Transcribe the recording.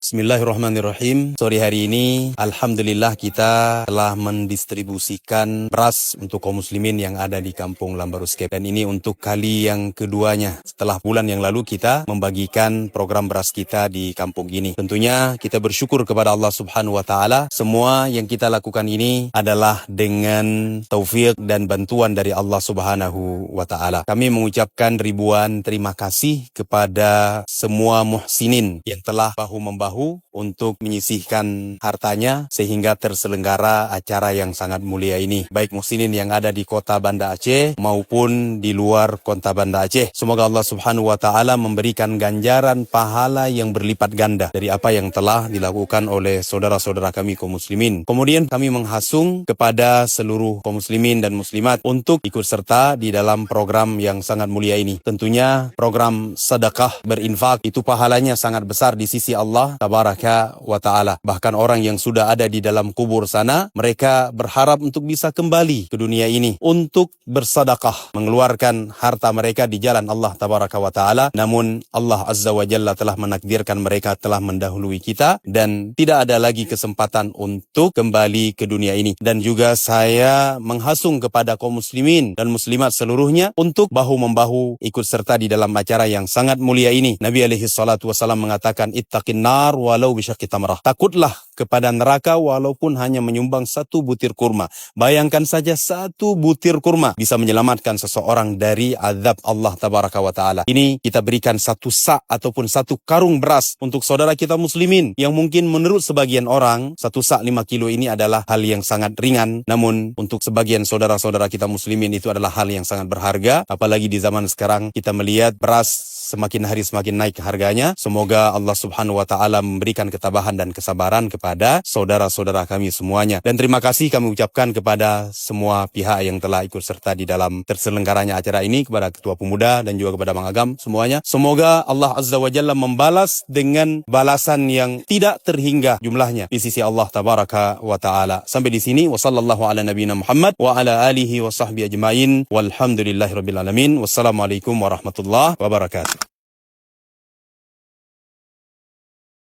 Bismillahirrahmanirrahim. Sore hari ini, alhamdulillah kita telah mendistribusikan beras untuk kaum muslimin yang ada di kampung Lambaruskep. Dan ini untuk kali yang keduanya. Setelah bulan yang lalu kita membagikan program beras kita di kampung ini. Tentunya kita bersyukur kepada Allah Subhanahu wa Ta'ala. Semua yang kita lakukan ini adalah dengan taufik dan bantuan dari Allah Subhanahu wa Ta'ala. Kami mengucapkan ribuan terima kasih kepada semua muhsinin yang telah bahu-membahu untuk menyisihkan hartanya sehingga terselenggara acara yang sangat mulia ini. Baik muhsinin yang ada di kota Banda Aceh maupun di luar kota Banda Aceh. Semoga Allah Subhanahu wa Ta'ala memberikan ganjaran pahala yang berlipat ganda dari apa yang telah dilakukan oleh saudara-saudara kami kaum muslimin. Kemudian kami menghasung kepada seluruh kaum muslimin dan muslimat untuk ikut serta di dalam program yang sangat mulia ini. Tentunya program sedekah berinfak itu pahalanya sangat besar di sisi Allah Tabaraka wa Ta'ala. Bahkan orang yang sudah ada di dalam kubur sana, mereka berharap untuk bisa kembali ke dunia ini untuk bersedekah, mengeluarkan harta mereka di jalan Allah Tabaraka wa Ta'ala. Namun Allah Azza wa Jalla telah menakdirkan mereka telah mendahului kita dan tidak ada lagi kesempatan untuk kembali ke dunia ini. Dan juga saya menghasung kepada kaum muslimin dan muslimat seluruhnya untuk bahu-membahu ikut serta di dalam acara yang sangat mulia ini. Nabi alaihi salatu wasallam mengatakan, ittaqin nar walau bisyaqqi tamrah. Takutlah kepada neraka walaupun hanya menyumbang satu butir kurma. Bayangkan saja satu butir kurma bisa menyelamatkan seseorang dari azab Allah Tabaraka wa Ta'ala. Ini kita berikan satu sak ataupun satu karung beras untuk saudara kita muslimin yang mungkin menurut sebagian orang satu sak 5 kilo ini adalah hal yang sangat ringan. Namun untuk sebagian saudara-saudara kita muslimin itu adalah hal yang sangat berharga. Apalagi di zaman sekarang kita melihat beras semakin hari semakin naik harganya. Semoga Allah Subhanahu wa Ta'ala memberikan ketabahan dan kesabaran kepada saudara-saudara kami semuanya. Dan terima kasih kami ucapkan kepada semua pihak yang telah ikut serta di dalam terselenggaranya acara ini, kepada Ketua Pemuda dan juga kepada Bang Agam semuanya. Semoga Allah Azza wa Jalla membalas dengan balasan yang tidak terhingga jumlahnya di sisi Allah Tabaraka wa Ta'ala. Sampai di sini, wa sallallahu ala nabiyina Muhammad wa ala alihi wa sahbihi ajma'in walhamdulillahi rabbil alamin. Wassalamualaikum warahmatullahi wabarakatuh.